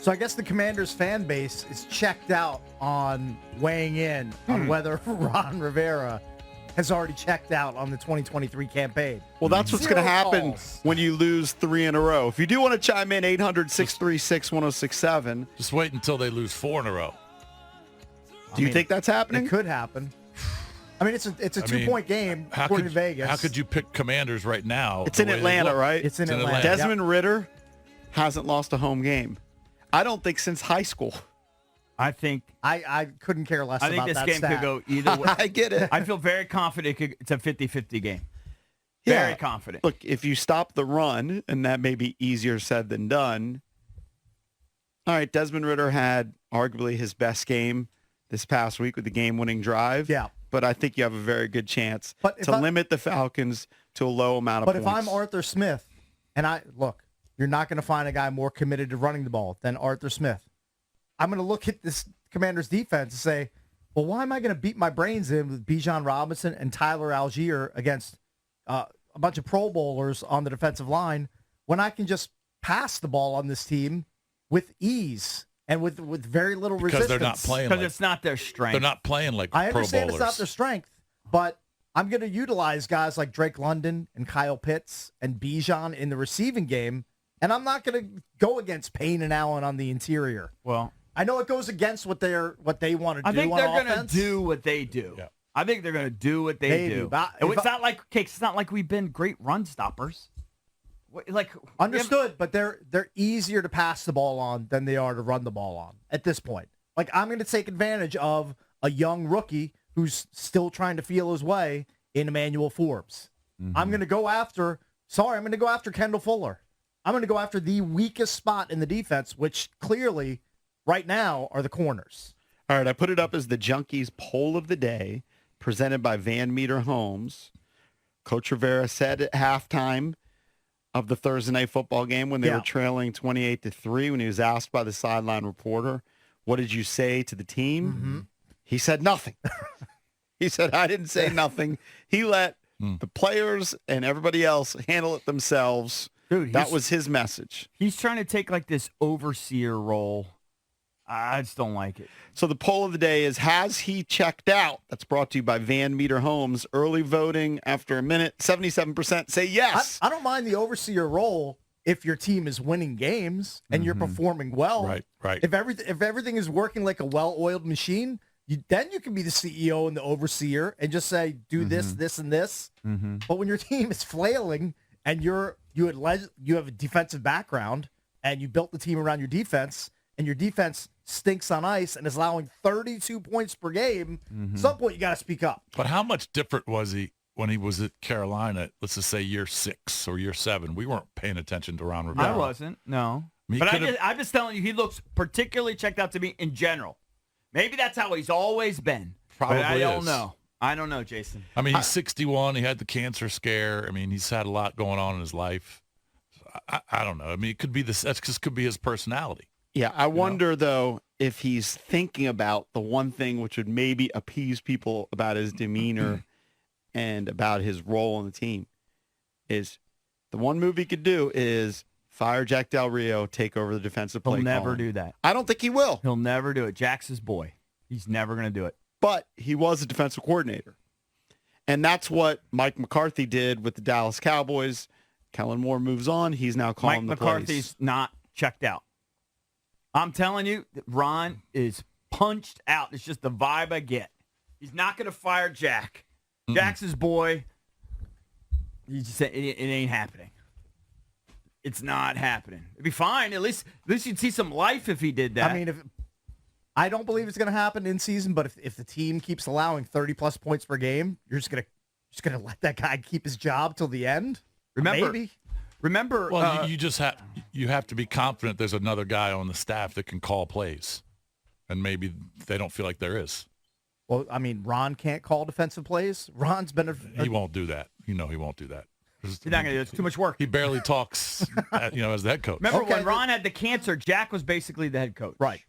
So I guess the Commanders fan base is checked out on weighing in on whether Ron Rivera has already checked out on the 2023 campaign. Well, that's what's going to happen calls. when you lose 3 in a row. If you do want to chime in, 800-636-1067. Just wait until they lose 4 in a row. Do you think that's happening? It could happen. I mean, it's a 2-point game according to Vegas. How could you pick Commanders right now? It's in Atlanta, right? It's in Atlanta. Desmond Ridder hasn't lost a home game. I don't think since high school. I think I couldn't care less about that. I think this game could go either way. I get it. I feel very confident it's a 50-50 game. Very confident. Look, if you stop the run, and that may be easier said than done. All right, Desmond Ridder had arguably his best game this past week with the game-winning drive. Yeah. But I think you have a very good chance to limit the Falcons to a low amount of points. But if I'm Arthur Smith, and you're not going to find a guy more committed to running the ball than Arthur Smith. I'm going to look at this Commanders defense and say, well, why am I going to beat my brains in with Bijan Robinson and Tyler Algier against a bunch of Pro Bowlers on the defensive line when I can just pass the ball on this team with ease and with very little resistance? Because they're not playing because it's not their strength. They're not playing like I Pro understand Bowlers. it's not their strength, but I'm going to utilize guys like Drake London and Kyle Pitts and Bijan in the receiving game, and I'm not going to go against Payne and Allen on the interior. Well, I know it goes against what they want to do. I think they're going to do what they do. Yeah. I think they're going to do what they do. But It's not like we've been great run stoppers. Understood, but they're easier to pass the ball on than they are to run the ball on at this point. Like, I'm going to take advantage of a young rookie who's still trying to feel his way in Emmanuel Forbes. I'm going to go after Kendall Fuller. I'm going to go after the weakest spot in the defense, which clearly right now are the corners. All right, I put it up as the Junkies poll of the day presented by Van Meter Homes. Coach Rivera said at halftime of the Thursday night football game when they were trailing 28-3, when he was asked by the sideline reporter, what did you say to the team? He said nothing. He said, I didn't say nothing. He let the players and everybody else handle it themselves. Dude, that was his message. He's trying to take like this overseer role. I just don't like it. So the poll of the day is, has he checked out? That's brought to you by Van Meter Homes. Early voting after a minute, 77% say yes. I don't mind the overseer role if your team is winning games and you're performing well. Right. If everything is working like a well-oiled machine, then you can be the CEO and the overseer and just say, do this, this, and this. But when your team is flailing and you have a defensive background and you built the team around your defense and your defense stinks on ice and is allowing 32 points per game, at some point you got to speak up. But how much different was he when he was at Carolina, let's just say year 6 or year 7? We weren't paying attention to Ron Rivera. I wasn't, no. I mean, but I'm just telling you, he looks particularly checked out to me in general. Maybe that's how he's always been. Probably I don't is. know. I don't know, Jason. I mean, he's 61. He had the cancer scare. I mean, he's had a lot going on in his life. I don't know. I mean, it could be this. That just could be his personality. Yeah, I wonder, though, if he's thinking about the one thing which would maybe appease people about his demeanor and about his role on the team is the one move he could do is fire Jack Del Rio, take over the defensive play He'll never calling. do that. I don't think he will. He'll never do it. Jack's his boy. He's never going to do it. But he was a defensive coordinator. And that's what Mike McCarthy did with the Dallas Cowboys. Kellen Moore moves on. He's now calling Mike the McCarthy's plays. not checked out. I'm telling you, Ron is punched out. It's just the vibe I get. He's not going to fire Jack. Jack's his boy. He just said it ain't happening. It's not happening. It'd be fine. At least you'd see some life if he did that. I mean, I don't believe it's going to happen in season, but if the team keeps allowing 30-plus points per game, you're just gonna let that guy keep his job till the end? Maybe. Remember, well, you have to be confident there's another guy on the staff that can call plays, and maybe they don't feel like there is. Well, I mean, Ron can't call defensive plays. Ron's been he won't do that. He won't do that. He's not going to do it. It's too much work. He barely talks, as the head coach. Remember when Ron had the cancer, Jack was basically the head coach. Right.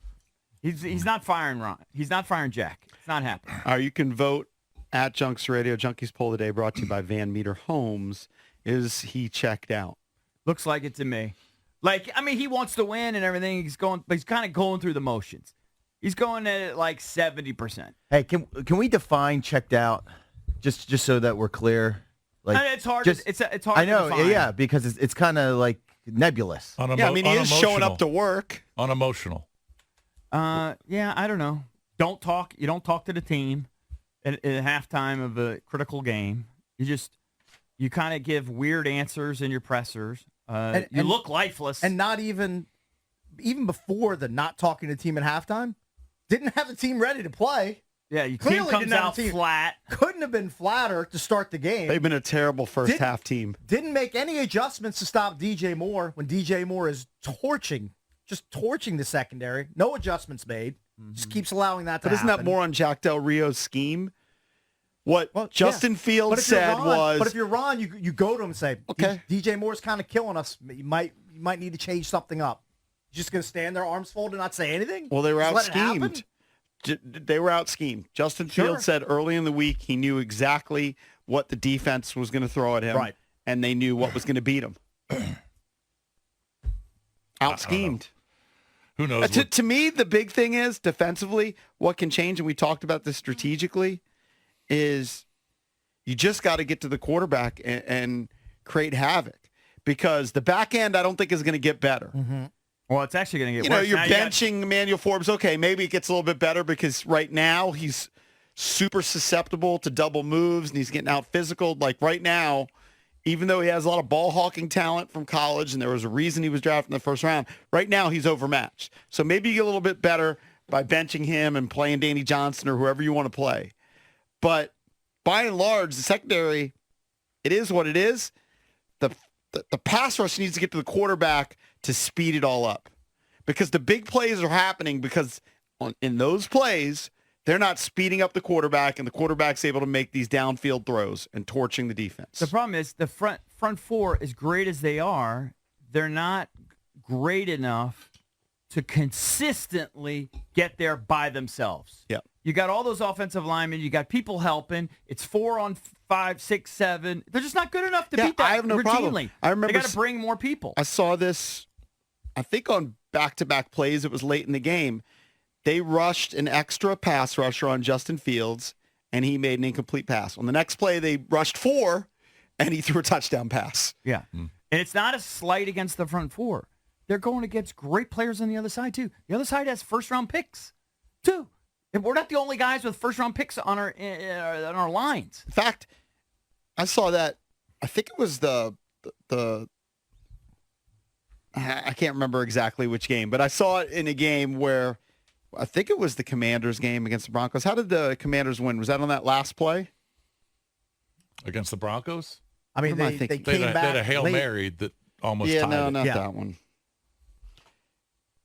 He's not firing Ron. He's not firing Jack. It's not happening. All right, you can vote at Junks Radio. Junkies poll today brought to you by Van Meter Homes. Is he checked out? Looks like it to me. Like, I mean, he wants to win and everything. He's kind of going through the motions. He's going at it like 70%. Hey, can we define checked out just so that we're clear? Like, It's hard. It's hard. I know, to define. yeah, because it's kind of like nebulous. Yeah, I mean, he is showing up to work. Unemotional. Yeah, I don't know. Don't talk. You don't talk to the team at halftime of a critical game. You kind of give weird answers in your pressers. You look lifeless. And not even before the not talking to the team at halftime, didn't have the team ready to play. Yeah, your Clearly team comes didn't have out a team. flat. Couldn't have been flatter to start the game. They've been a terrible first half team. Didn't make any adjustments to stop DJ Moore when DJ Moore is just torching the secondary. No adjustments made. Just keeps allowing that to But isn't happen. that more on Jack Del Rio's scheme? What Justin But Fields if you're said Ron- was... But if you're Ron, you go to him and say, Okay. DJ Moore's kind of killing us. You might need to change something up. You're just going to stand there, arms folded, and not say anything? Well, they were Just let it out-schemed. happen? They were out-schemed. Justin Fields said early in the week he knew exactly what the defense was going to throw at him, Right. and they knew what was going to beat him. Out-schemed. Who knows? To me, the big thing is, defensively, what can change, and we talked about this strategically, is you just got to get to the quarterback and create havoc. Because the back end, I don't think, is going to get better. Mm-hmm. Well, it's actually going to get You know, worse. you're Now benching Emmanuel Forbes. Okay, maybe it gets a little bit better because right now he's super susceptible to double moves and he's getting out physical. Like right now, even though he has a lot of ball hawking talent from college and there was a reason he was drafted in the first round, right now he's overmatched. So maybe you get a little bit better by benching him and playing Danny Johnson or whoever you want to play. But by and large, the secondary, it is what it is. The pass rush needs to get to the quarterback to speed it all up, because the big plays are happening because in those plays, they're not speeding up the quarterback, and the quarterback's able to make these downfield throws and torching the defense. The problem is the front four, as great as they are, they're not great enough to consistently get there by themselves. Yeah. You got all those offensive linemen. You got people helping. It's 4 on 5, 6, 7. They're just not good enough to beat that I have no routinely. problem. I remember they got to bring more people. I saw this, I think on back-to-back plays. It was late in the game. They rushed an extra pass rusher on Justin Fields, and he made an incomplete pass. On the next play, they rushed 4, and he threw a touchdown pass. Yeah. And it's not a slight against the front four. They're going against great players on the other side, too. The other side has first-round picks, too. And we're not the only guys with first-round picks on our lines. In fact, I saw that. I think it was the I can't remember exactly which game, but I saw it in a game where I think it was the Commanders game against the Broncos. How did the Commanders win? Was that on that last play? Against the Broncos? I mean, What am I they thinking? They came had back a Hail late. Mary that almost Yeah, tied no, it. not that one.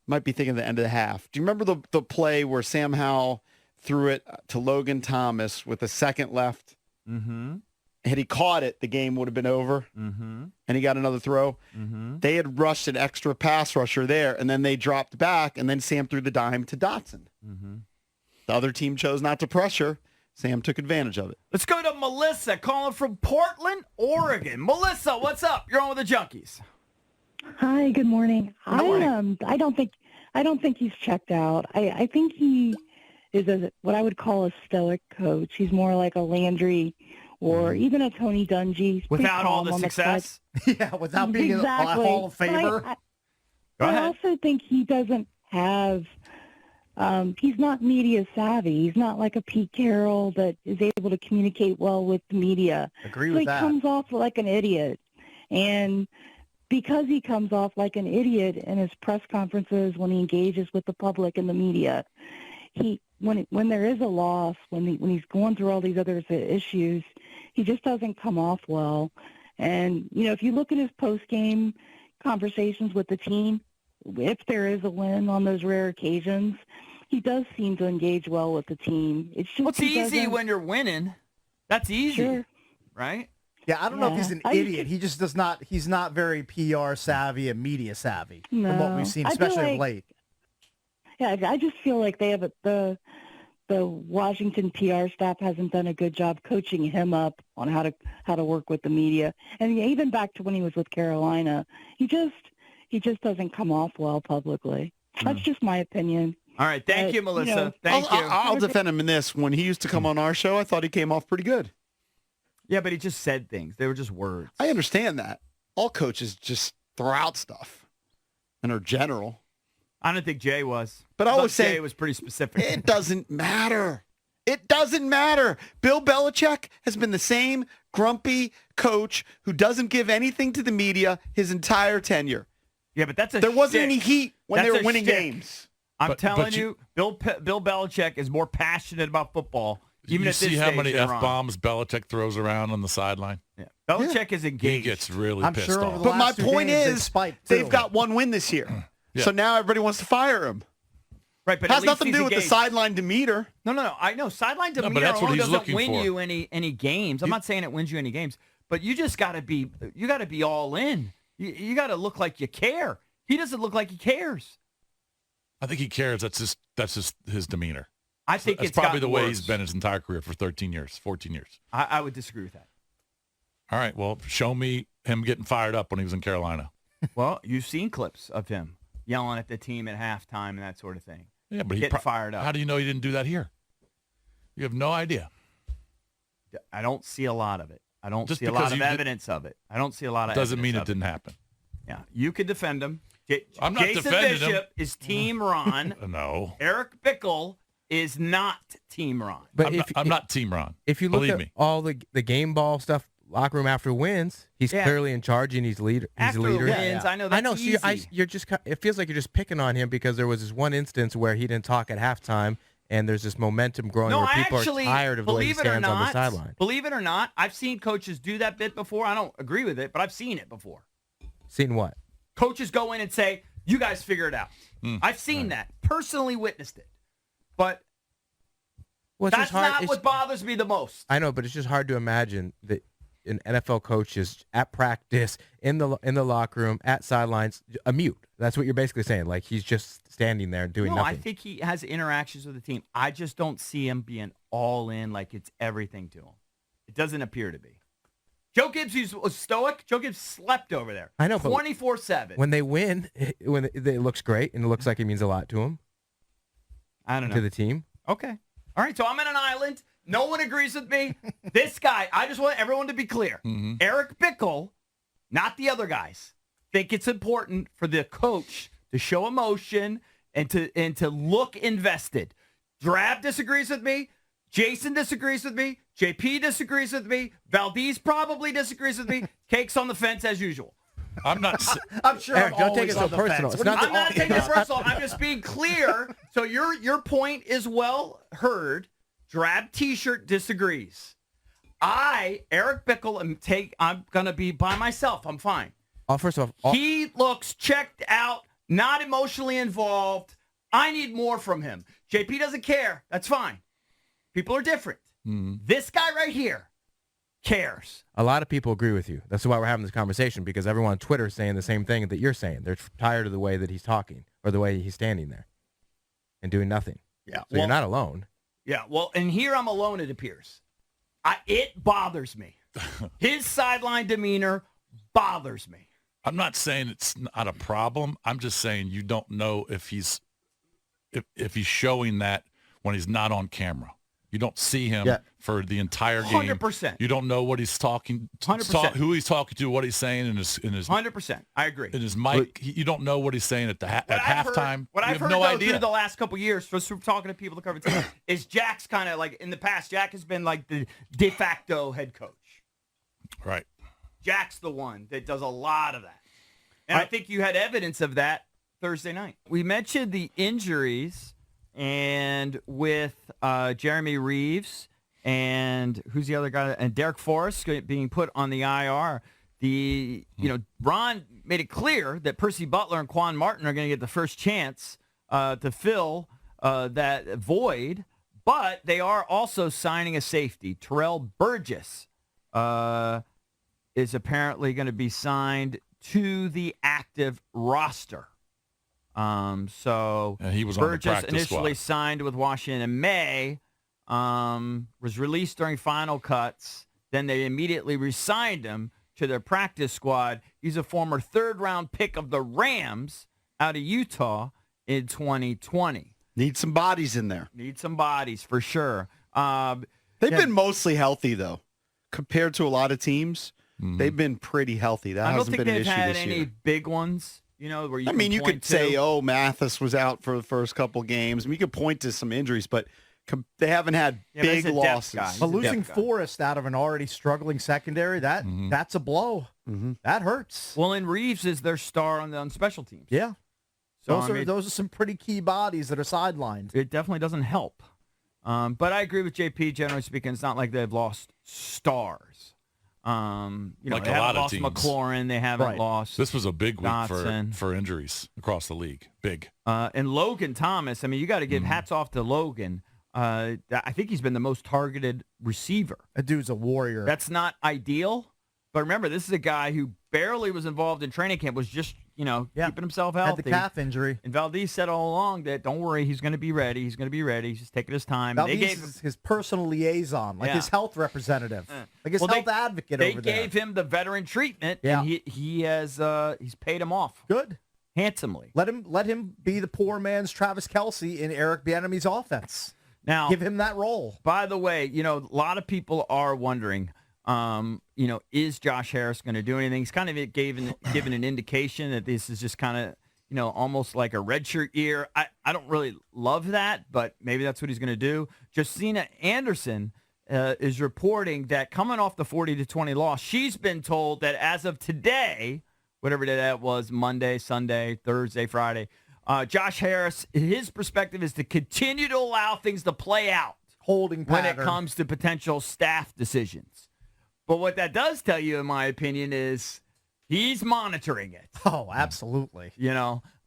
Might be thinking of the end of the half. Do you remember the play where Sam Howell threw it to Logan Thomas with a second left? Mm-hmm. Had he caught it, the game would have been over, Mm-hmm. and he got another throw. Mm-hmm. They had rushed an extra pass rusher there, and then they dropped back, and then Sam threw the dime to Dotson. Mm-hmm. The other team chose not to pressure. Sam took advantage of it. Let's go to Melissa calling from Portland, Oregon. Melissa, what's up? You're on with the Junkies. Hi, good morning. Good morning. I don't think he's checked out. I think he is what I would call a stoic coach. He's more like a Landry or even a Tony Dungy. He's pretty Without all calm the on success? Yeah, without being a Hall of But Famer. Go I ahead. also think he doesn't have. He's not media savvy. He's not like a Pete Carroll that is able to communicate well with the media. Agree So with he that. comes off like an idiot. And because he comes off like an idiot in his press conferences when he engages with the public and the media, when there is a loss, when he's going through all these other issues, he just doesn't come off well. And, you know, if you look at his post-game conversations with the team, if there is a win on those rare occasions, he does seem to engage well with the team. It's just Well, it's he easy doesn't- when you're winning. That's easy, Sure. right? Yeah, I don't know if he's Yeah. an I just- idiot. He just does not. He's not very PR savvy and media savvy from what No. we've seen, I feel especially of like- late. Yeah, I just feel like they have the Washington PR staff hasn't done a good job coaching him up on how to work with the media. And even back to when he was with Carolina, he he just doesn't come off well publicly. That's just my opinion. All right. Thank you, Melissa. Thank you. I'll defend him in this. When he used to come on our show, I thought he came off pretty good. Yeah, but he just said things. They were just words. I understand that. All coaches just throw out stuff and are general. I don't think Jay was. But I always say Jay was pretty specific. It doesn't matter. It doesn't matter. Bill Belichick has been the same grumpy coach who doesn't give anything to the media his entire tenure. Yeah, but that's a There wasn't shtick. any heat when That's they were a winning shtick. games. I'm telling you, Bill Belichick is more passionate about football. Even you at this see how stage many than Ron. F-bombs Belichick throws around on the sideline? Yeah. Belichick is He engaged. gets really I'm pissed sure over off. the But my last 2 point games, they've is spiked, too. they've got one win this year. Yeah. So now everybody wants to fire him. Right, but Has at least nothing to he's do with the engaged. sideline demeanor. No. I know sideline but demeanor that's what alone he's doesn't looking win for. you any games. I'm not saying it wins you any games, but you just got to be all in. You got to look like you care. He doesn't look like he cares. I think he cares. That's just his demeanor. I think That's it's probably gotten the way worse. he's been his entire career for 13 years, 14 years. I would disagree with that. All right, well, show me him getting fired up when he was in Carolina. Well, you've seen clips of him yelling at the team at halftime and that sort of thing. Yeah, but he Getting fired up. How do you know he didn't do that here? You have no idea. I don't see a lot of it. I don't Just see a because lot of you did- evidence of it. I don't see a lot of Doesn't mean evidence it of didn't happen. Yeah, you could defend him. I'm not Jason defending him. Bishop is Team Ron. No. Eric Bickle is not Team Ron. But I'm not Team Ron. if you look Believe at me. all the game ball stuff, locker room after wins, he's Yeah. clearly in charge and he's leader. He's After a leader. wins, I know that's I know. easy. So you're just. It feels like you're just picking on him because there was this one instance where he didn't talk at halftime, and there's this momentum growing No, where I people actually, are tired of the way he believe it or stands on the not, sideline. believe it or not, I've seen coaches do that bit before. I don't agree with it, but I've seen it before. Seen what? Coaches go in and say, "You guys figure it out." I've seen that, personally witnessed it, but Well, it's that's just hard. not what bothers me the most. I know, but it's just hard to imagine that an NFL coach is at practice, in the locker room, at sidelines, a mute. That's what you're basically saying. Like he's just standing there doing No, nothing. I think he has interactions with the team. I just don't see him being all in, like it's everything to him. It doesn't appear to be. Joe Gibbs was stoic. Joe Gibbs slept over there. I know, but 24/7. when they win, it looks great and it looks like it means a lot to him, I don't know. to the team. Okay. All right, so I'm in an island. No one agrees with me. This guy, I just want everyone to be clear. Eric Bickle, not the other guys, think it's important for the coach to show emotion and to look invested. Drab disagrees with me. Jason disagrees with me. JP disagrees with me. Valdez probably disagrees with me. Cake's on the fence as usual. I'm not. I'm sure Eric, I'm don't take always it so on the personal. fence. It's not I'm not taking it personal. I'm just being clear. So your point is well heard. Drab T-shirt disagrees. Eric Bickle, I'm gonna be by myself. I'm fine. First of all, He looks checked out, not emotionally involved. I need more from him. JP doesn't care. That's fine. People are different. This guy right here cares. a lot of people agree with you. That's why we're having this conversation, because everyone on Twitter is saying the same thing that you're saying. They're tired of the way that he's talking or the way he's standing there and doing nothing. Yeah. So you're not alone. Yeah, well, and here I'm alone, it appears. It bothers me. His sideline demeanor bothers me. I'm not saying it's not a problem. I'm just saying you don't know if he's showing that when he's not on camera. You don't see him for the entire game. 100%. You don't know what he's talking, 100%. who he's talking to, what he's saying in his 100%. I agree. in his mic. You don't know what he's saying at halftime. What you I've have heard no though, idea. through the last couple years, just from talking to people that cover the team, is Jack's kind of like, in the past, Jack has been like the de facto head coach. Right. Jack's the one that does a lot of that. And I think you had evidence of that Thursday night. We mentioned the injuries, and with Jeremy Reeves and who's the other guy? And Derek Forrest being put on the IR. Ron made it clear that Percy Butler and Quan Martin are going to get the first chance to fill that void, but they are also signing a safety. Terrell Burgess is apparently going to be signed to the active roster. So And he was on the Burgess practice initially squad. signed with Washington in May, was released during final cuts. Then they immediately re-signed him to their practice squad. He's a former third-round pick of the Rams out of Utah in 2020. Need some bodies in there. Need some bodies for sure. They've been mostly healthy, though. Compared to a lot of teams, they've been pretty healthy. That I don't hasn't think been an they've issue had this any year. big ones. Where you you could say, Mathis was out for the first couple games. We could point to some injuries, but they haven't had big losses. But losing Forrest out of an already struggling secondary, that's a blow. That hurts. Well, and Reeves is their star on special teams. Yeah. So, those are some pretty key bodies that are sidelined. It definitely doesn't help. But I agree with JP. Generally speaking, it's not like they've lost stars. Like they a haven't lot of lost teams. McLaurin. They haven't lost. This was a big week Dotson. for injuries across the league. Big. And Logan Thomas, you got to give hats off to Logan. I think he's been the most targeted receiver. That dude's a warrior. That's not ideal. But remember, this is a guy who barely was involved in training camp, was just, keeping himself healthy. Had the calf injury. And Valdez said all along that, don't worry, he's going to be ready. He's going to be ready. He's just taking his time. Valdez is his personal liaison, his health representative, like his health advocate over there. They gave him the veteran treatment, and he's paid him off. Good. Handsomely. Let him be the poor man's Travis Kelce in Eric Bieniemy's offense. Now, give him that role. By the way, a lot of people are wondering, is Josh Harris going to do anything? He's kind of given an indication that this is just kind of, almost like a redshirt year. I don't really love that, but maybe that's what he's going to do. Justina Anderson is reporting that coming off the 40-20 loss, she's been told that as of today, whatever day that was, Monday, Sunday, Thursday, Friday, Josh Harris, his perspective is to continue to allow things to play out. Holding pattern. pattern. When it comes to potential staff decisions. But what that does tell you, in my opinion, is he's monitoring it. Oh, absolutely.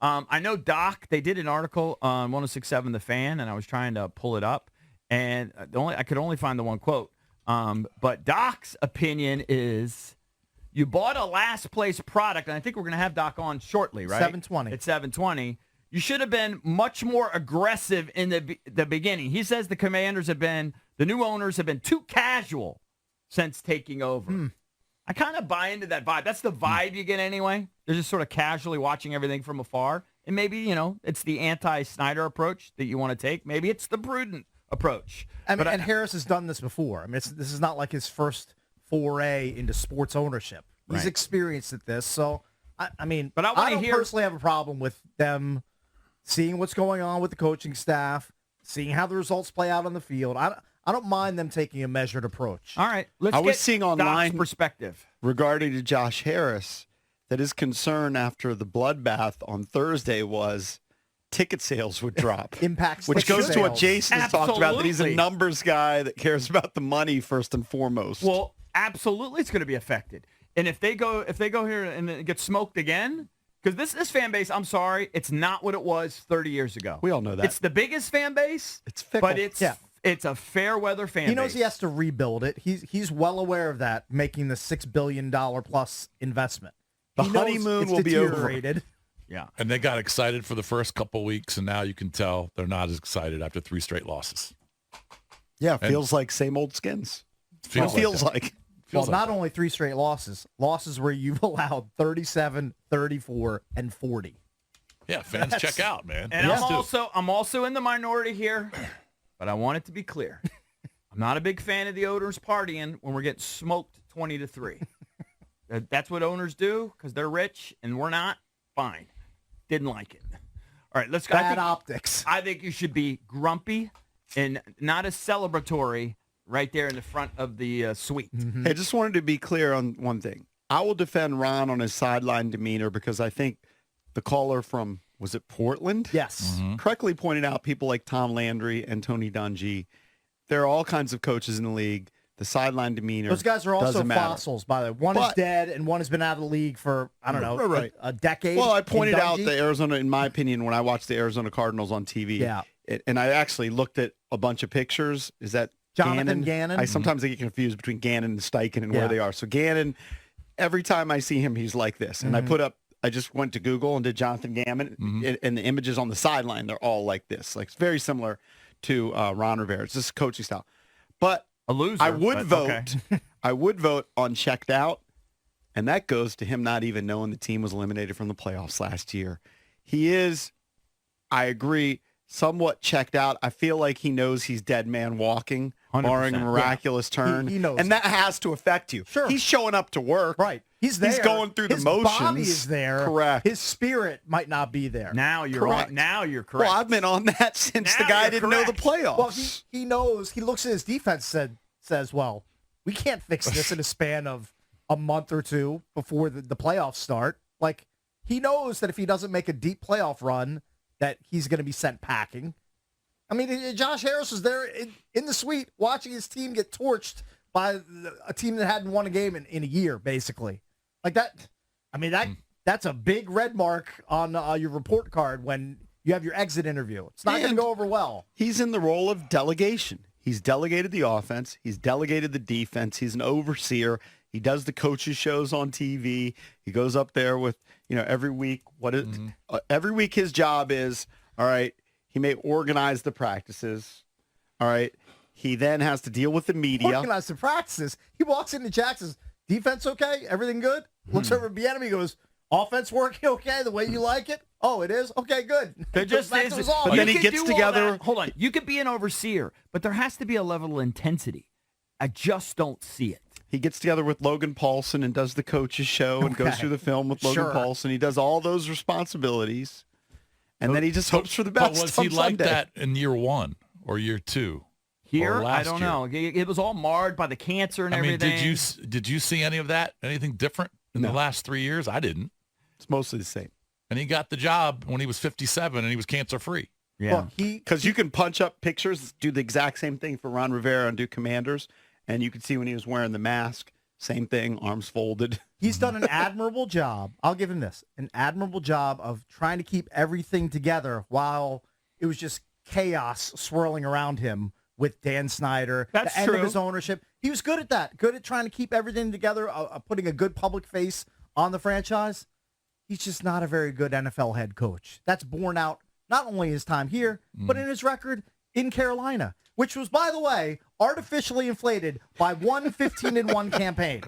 I know Doc, they did an article on 106.7 The Fan, and I was trying to pull it up, and I could only find the one quote. But Doc's opinion is you bought a last-place product, and I think we're going to have Doc on shortly, right? 7:20. It's 7:20. You should have been much more aggressive in the beginning. He says the new owners have been too casual since taking over. I kind of buy into that vibe. That's the vibe you get anyway. They're just sort of casually watching everything from afar. And maybe, it's the anti-Snyder approach that you want to take. Maybe it's the prudent approach. And Harris has done this before. This is not like his first foray into sports ownership. He's experienced at this. So, I don't personally have a problem with them seeing what's going on with the coaching staff, seeing how the results play out on the field. I don't mind them taking a measured approach. All right. I was seeing online Doc's perspective regarding to Josh Harris that his concern after the bloodbath on Thursday was ticket sales would drop. Impacts which goes to what Jason has talked about, that he's a Absolutely. numbers guy that cares about the money first and foremost. Well, absolutely it's going to be affected. And if they go here and it gets smoked again, because this fan base, I'm sorry, it's not what it was 30 years ago. We all know that. It's the biggest fan base. It's fickle. But it's a fair weather fan base. He knows he has to rebuild it. He's well aware of that, making the $6 billion plus investment. The He knows honeymoon it's will be over. deteriorated. Yeah. And they got excited for the first couple weeks, and now you can tell they're not as excited after 3 straight losses. Yeah, feels like same old skins. Feels like. Well, not only 3 straight losses where you've allowed 37, 34, and 40. Yeah, fans check out, man. And Fans do. I'm also in the minority here, but I want it to be clear. I'm not a big fan of the owners partying when we're getting smoked 20-3. That's what owners do because they're rich and we're not. Fine. Didn't like it. All right, let's go. Bad optics. I think you should be grumpy and not as celebratory right there in the front of the suite. Hey, I just wanted to be clear on one thing. I will defend Ron on his sideline demeanor because I think the caller from, was it Portland? Yes. Correctly pointed out people like Tom Landry and Tony Dungy. There are all kinds of coaches in the league. The sideline demeanor Those guys are also doesn't matter. fossils, by the way. One is dead, and one has been out of the league for, I don't know, a decade. Well, I pointed out Dungy. the Arizona, in my opinion, when I watched the Arizona Cardinals on TV, and I actually looked at a bunch of pictures. Is that Jonathan Gannon? I sometimes get confused between Gannon and Steichen and where they are. So Gannon, every time I see him, he's like this. And I just went to Google and did Jonathan Gannon, and the images on the sideline, they're all like this. Like, it's very similar to Ron Rivera. It's just coaching style. But A loser. I would vote. Okay. I would vote on checked out And that goes to him not even knowing the team was eliminated from the playoffs last year. He is, I agree, somewhat checked out. I feel like he knows he's dead man walking, 100%. barring a miraculous turn. He knows and that has to affect you. Sure. He's showing up to work. Right. He's there. He's going through His the motions. His body is there. Correct. His spirit might not be there. Now you're Correct. Now you're correct. Well, I've been on that since Now the guy you're didn't know the correct. playoffs. Well, he knows. He looks at his defense says, well, we can't fix this in a span of a month or two before the playoffs start. Like, he knows that if he doesn't make a deep playoff run, that he's going to be sent packing. I mean, Josh Harris was there in the suite watching his team get torched by a team that hadn't won a game in a year, basically. Like that. I mean, that's a big red mark on your report card when you have your exit interview. It's not going to go over well. He's in the role of delegation. He's delegated the offense. He's delegated the defense. He's an overseer. He does the coaches shows on TV. He goes up there with, every week. Every week his job is, all right, he may organize the practices. All right. He then has to deal with the media. Organize the practices. He walks into Jackson's defense okay? Everything good? Looks over at Bieniemy, goes, offense working okay the way you like it? Oh, it is? Okay, good. There just Back is. to his But office. then he you gets can do all together- that. Hold on. You could be an overseer, but there has to be a level of intensity. I just don't see it. He gets together with Logan Paulson and does the coaches show and goes Okay. through the film with Logan Sure. Paulson. He does all those responsibilities. And then he just hopes for the But best. was he on like Sunday. that in year 1 or year 2? Here, Or I last don't year? know. It was all marred by the cancer and I mean, everything. did you see any of that? Anything different in the last 3 years? I didn't. It's mostly the same. And he got the job when he was 57 and he was cancer free. Yeah. Well, Because you can punch up pictures, do the exact same thing for Ron Rivera and do Commanders, and you can see when he was wearing the mask, same thing, arms folded. he's done an admirable job. I'll give him this. An admirable job of trying to keep everything together while it was just chaos swirling around him with Dan Snyder, That's the end of true. his ownership. He was good at that. Good at trying to keep everything together, putting a good public face on the franchise. He's just not a very good NFL head coach. That's borne out not only his time here, but in his record in Carolina, which was, by the way, artificially inflated by one 15-1 campaign.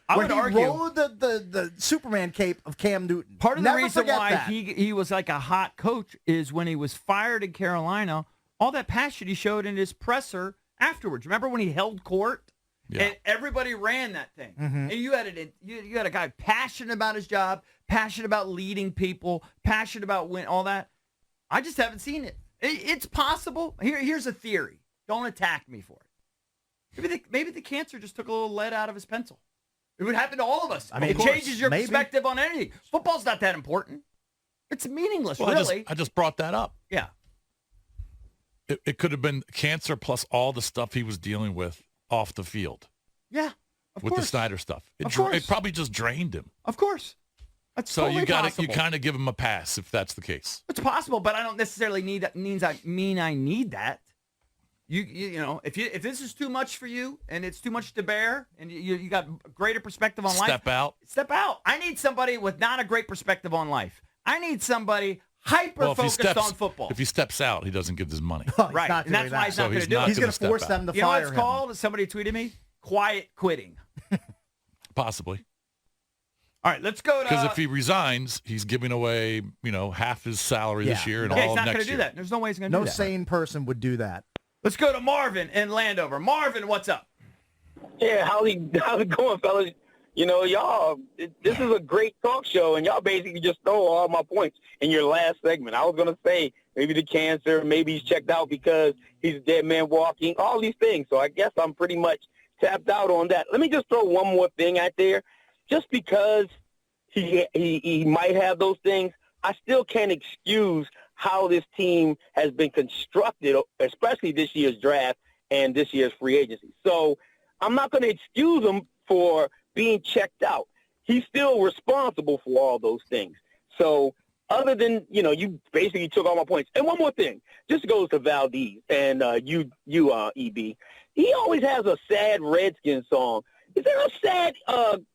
I where would he argue rode the Superman cape of Cam Newton. part of the Never reason forget why that. he was like a hot coach is when he was fired in Carolina, all that passion he showed in his presser afterwards. Remember when he held court? Yeah. And everybody ran that thing. And you had you had a guy passionate about his job, passionate about leading people, passionate about all that. I just haven't seen it. It's possible. Here's a theory. Don't attack me for it. Maybe the cancer just took a little lead out of his pencil. It would happen to all of us. I mean, it of course, changes your maybe. perspective on anything. Football's not that important. It's meaningless, Well, really. I just brought that up. Yeah. It could have been cancer plus all the stuff he was dealing with off the field Yeah. Of with course. the Snyder stuff. Of course. It probably just drained him. Of course. That's So totally you possible. kind of give him a pass if that's the case. It's possible, but I don't necessarily need that. Mean I need that. You know, if this is too much for you and it's too much to bear, and you got greater perspective on life, Step out. Step out. I need somebody with not a great perspective on life. I need somebody hyper Well, if he focused steps on football. if he steps out, he doesn't get his money. Oh, he's Right, not and that's doing why that. he's not So going he's to do not it. He's gonna going to step force out. them to You know what fire it's him. called? Somebody tweeted me. Quiet quitting. Possibly. All right, let's go to. Because if he resigns, he's giving away, half his salary this Yeah. year and yeah, all he's of not next going to do year. that. There's no way he's going to No do that. sane person would do that. Let's go to Marvin in Landover. Marvin, what's up? Yeah, how's it going, fellas? You know, y'all, this is a great talk show, and y'all basically just stole all my points in your last segment. I was going to say maybe the cancer, maybe he's checked out because he's a dead man walking, all these things. So I guess I'm pretty much tapped out on that. Let me just throw one more thing out there. Just because he might have those things, I still can't excuse how this team has been constructed, especially this year's draft and this year's free agency. So I'm not going to excuse him for being checked out. He's still responsible for all those things. So other than, you basically took all my points. And one more thing, this goes to Valdez and you, EB. He always has a sad Redskins song. Is there a sad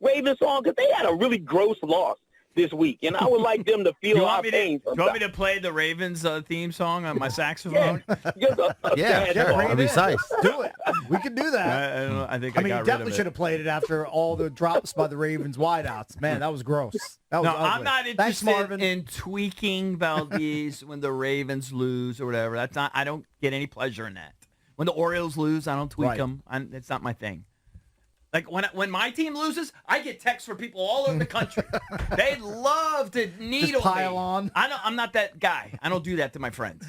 Ravens song? Because they had a really gross loss this week, and I would like them to feel our pain. Do you want me to play the Ravens theme song on my saxophone? Yeah, sure. That'd be nice. Do it. We can do that. I think I I mean, got you rid definitely of should it. have played it after all the drops by the Ravens wideouts. Man, that was gross. That was No, ugly. I'm not Thanks, interested Marvin. in tweaking Valdez when the Ravens lose or whatever. That's not. I don't get any pleasure in that. When the Orioles lose, I don't tweak Right. them. It's not my thing. Like when my team loses, I get texts from people all over the country. They love to needle pile me. on. I'm not that guy. I don't do that to my friends.